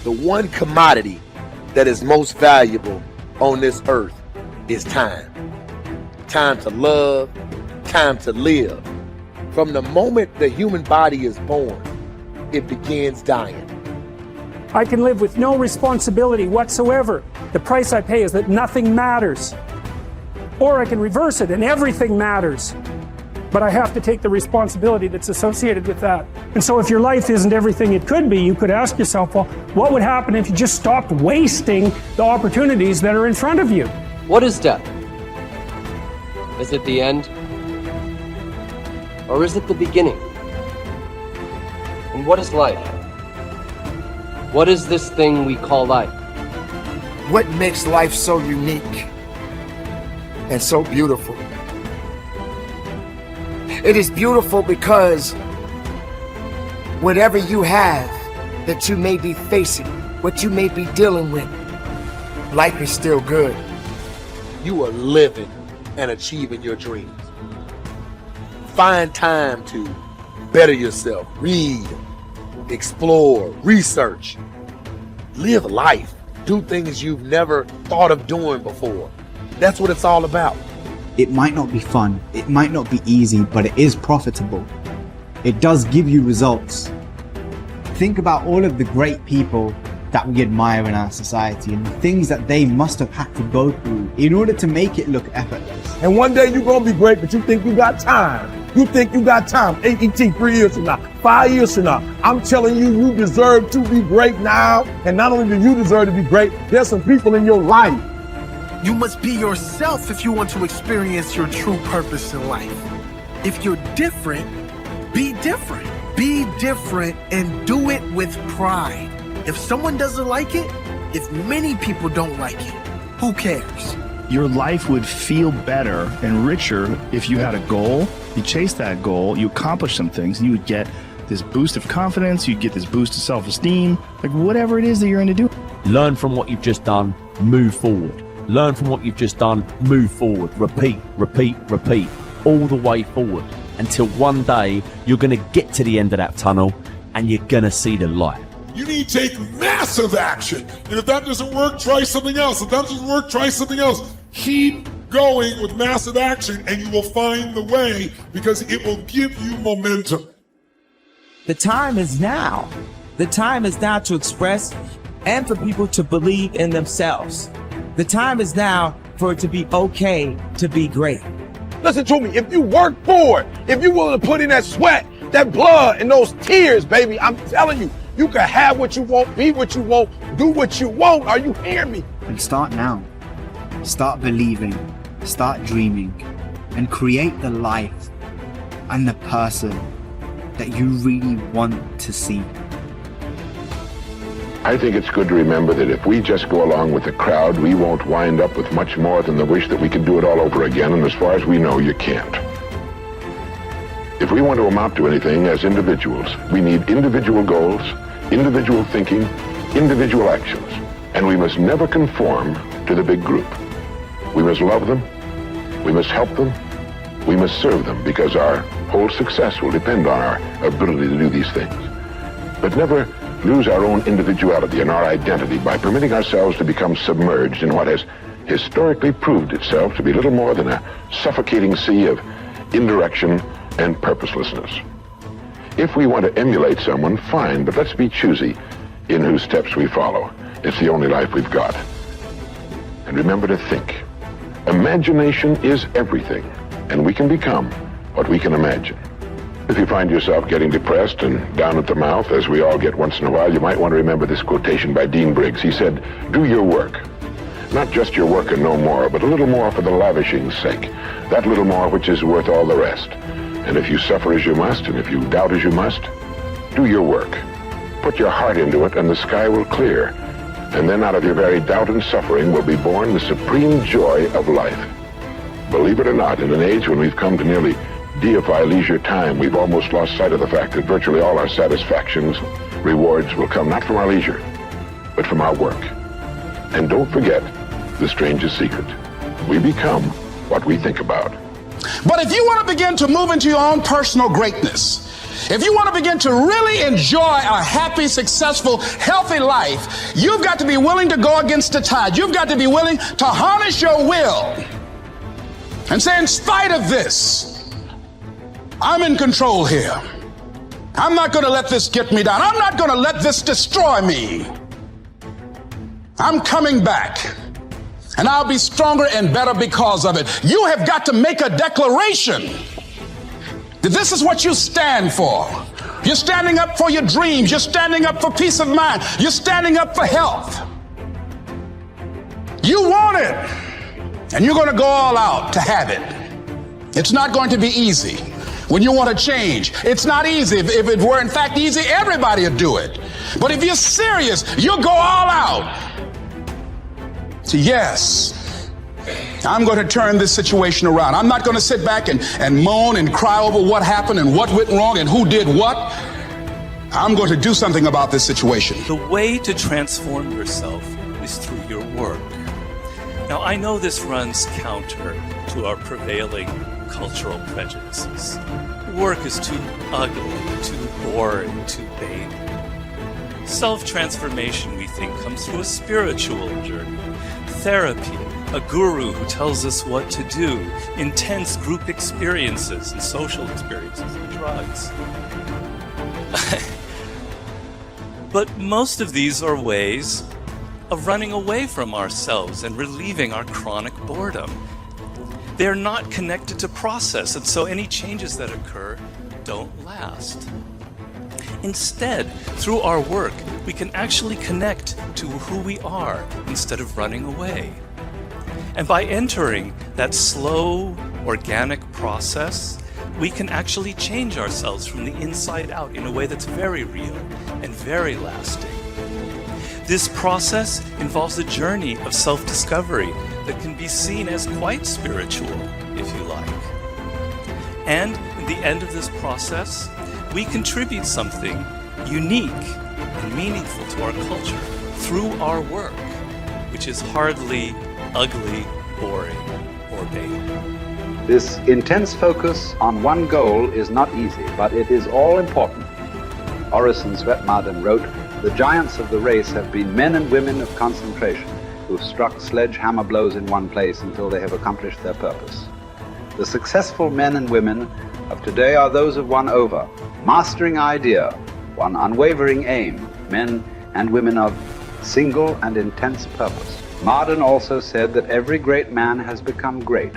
The one commodity that is most valuable on this earth is time. Time to love, time to live. From the moment the human body is born, it begins dying. I can live with no responsibility whatsoever. The price I pay is that nothing matters. Or I can reverse it and everything matters. But I have to take the responsibility that's associated with that. And so if your life isn't everything it could be, you could ask yourself, well, what would happen if you just stopped wasting the opportunities that are in front of you? What is death? Is it the end? Or is it the beginning? And what is life? What is this thing we call life? What makes life so unique and so beautiful? It is beautiful because whatever you have that you may be facing, what you may be dealing with, life is still good. You are living and achieving your dreams. Find time to better yourself, read, explore, research, live life, do things you've never thought of doing before. That's what it's all about. It might not be fun, it might not be easy, but it is profitable. It does give you results. Think about all of the great people that we admire in our society and the things that they must have had to go through in order to make it look effortless. And one day you're gonna be great, but you think you got time. You think you got time. AET 3 years from now, 5 years from now. I'm telling you, you deserve to be great now. And not only do you deserve to be great, there's some people in your life. You must be yourself if you want to experience your true purpose in life. If you're different, be different. Be different and do it with pride. If someone doesn't like it, if many people don't like it, who cares? Your life would feel better and richer if you had a goal, you chased that goal, you accomplished some things, and you would get this boost of confidence, you'd get this boost of self-esteem, like whatever it is that you're going to do. Learn from what you've just done, move forward. Learn from what you've just done, move forward. Repeat, repeat, repeat, all the way forward until one day you're going to get to the end of that tunnel and you're going to see the light. You need to take massive action. And if that doesn't work, try something else. If that doesn't work, try something else. Keep going with massive action and you will find the way because it will give you momentum. The time is now. The time is now to express and for people to believe in themselves. The time is now for it to be okay to be great. Listen to me, if you work for it, if you're willing to put in that sweat, that blood, and those tears, baby, I'm telling you, you can have what you want, be what you want, do what you want. Are you hearing me? And start now. Start believing, start dreaming, and create the life and the person that you really want to see. I think it's good to remember that if we just go along with the crowd, we won't wind up with much more than the wish that we could do it all over again, and as far as we know, you can't. If we want to amount to anything as individuals, we need individual goals, individual thinking, individual actions, and we must never conform to the big group. We must love them, we must help them, we must serve them, because our whole success will depend on our ability to do these things. But never lose our own individuality and our identity by permitting ourselves to become submerged in what has historically proved itself to be little more than a suffocating sea of indirection and purposelessness. If we want to emulate someone, fine, but let's be choosy in whose steps we follow. It's the only life we've got. And remember to think. Imagination is everything, and we can become what we can imagine. If you find yourself getting depressed and down at the mouth, as we all get once in a while, you might want to remember this quotation by Dean Briggs. He said, "Do your work. Not just your work and no more, but a little more for the lavishing's sake. That little more which is worth all the rest. And if you suffer as you must, and if you doubt as you must, do your work. Put your heart into it, and the sky will clear. And then out of your very doubt and suffering will be born the supreme joy of life." Believe it or not, in an age when we've come to nearly deify leisure time, we've almost lost sight of the fact that virtually all our satisfactions, rewards will come not from our leisure, but from our work. And don't forget the strangest secret. We become what we think about. But if you want to begin to move into your own personal greatness, If you want to begin to really enjoy a happy, successful, healthy life, you've got to be willing to go against the tide. You've got to be willing to harness your will and say, in spite of this, I'm in control here. I'm not going to let this get me down. I'm not going to let this destroy me. I'm coming back, and I'll be stronger and better because of it. You have got to make a declaration that this is what you stand for. You're standing up for your dreams. You're standing up for peace of mind. You're standing up for health. You want it, and you're going to go all out to have it. It's not going to be easy. When you want to change, it's not easy. If it were in fact easy, everybody would do it. But if you're serious, you'll go all out. So yes, I'm going to turn this situation around. I'm not going to sit back and moan and cry over what happened and what went wrong and who did what. I'm going to do something about this situation. The way to transform yourself is through your work. Now, I know this runs counter to our prevailing cultural prejudices. Work is too ugly, too boring, too vain. Self-transformation, we think, comes through a spiritual journey. Therapy, a guru who tells us what to do, intense group experiences and social experiences, and drugs. But most of these are ways of running away from ourselves and relieving our chronic boredom. They're not connected to process, and so any changes that occur don't last. Instead, through our work, we can actually connect to who we are instead of running away. And by entering that slow, organic process, we can actually change ourselves from the inside out in a way that's very real and very lasting. This process involves a journey of self-discovery that can be seen as quite spiritual, if you like. And in the end of this process, we contribute something unique and meaningful to our culture through our work, which is hardly ugly, boring, or vain. This intense focus on one goal is not easy, but it is all important. Orison Swett Marden wrote, "The giants of the race have been men and women of concentration who've struck sledgehammer blows in one place until they have accomplished their purpose. The successful men and women of today are those of one over, mastering idea, one unwavering aim, men and women of single and intense purpose." Marden also said that every great man has become great.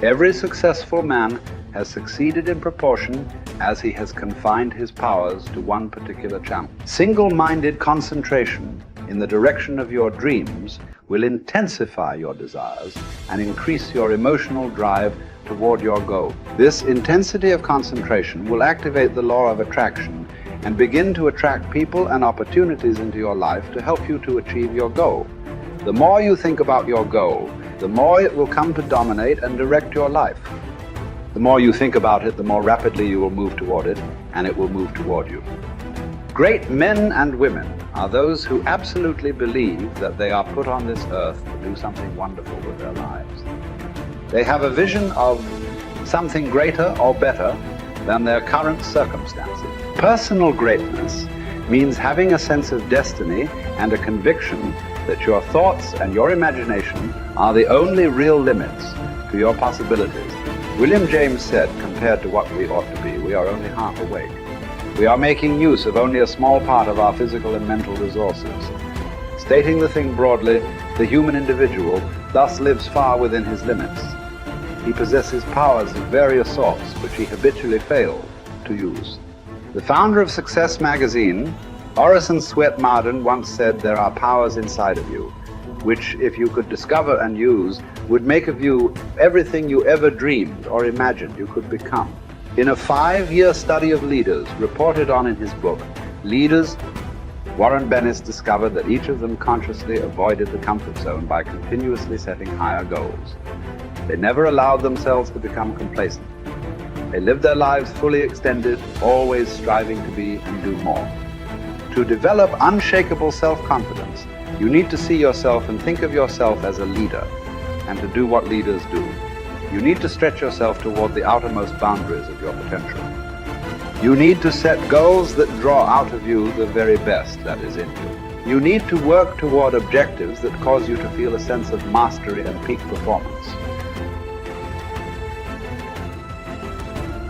Every successful man has succeeded in proportion as he has confined his powers to one particular channel. Single-minded concentration in the direction of your dreams will intensify your desires and increase your emotional drive toward your goal. This intensity of concentration will activate the law of attraction and begin to attract people and opportunities into your life to help you to achieve your goal. The more you think about your goal, the more it will come to dominate and direct your life. The more you think about it, the more rapidly you will move toward it, and it will move toward you. Great men and women are those who absolutely believe that they are put on this earth to do something wonderful with their lives. They have a vision of something greater or better than their current circumstances. Personal greatness means having a sense of destiny and a conviction that your thoughts and your imagination are the only real limits to your possibilities. William James said, compared to what we ought to be, we are only half awake. We are making use of only a small part of our physical and mental resources. Stating the thing broadly, the human individual thus lives far within his limits. He possesses powers of various sorts which he habitually fails to use. The founder of Success magazine, Orison Swett Marden, once said, "There are powers inside of you, which if you could discover and use, would make of you everything you ever dreamed or imagined you could become." In a 5-year study of leaders reported on in his book, Leaders, Warren Bennis discovered that each of them consciously avoided the comfort zone by continuously setting higher goals. They never allowed themselves to become complacent. They lived their lives fully extended, always striving to be and do more. To develop unshakable self-confidence, you need to see yourself and think of yourself as a leader, and to do what leaders do. You need to stretch yourself toward the outermost boundaries of your potential. You need to set goals that draw out of you the very best that is in you. You need to work toward objectives that cause you to feel a sense of mastery and peak performance.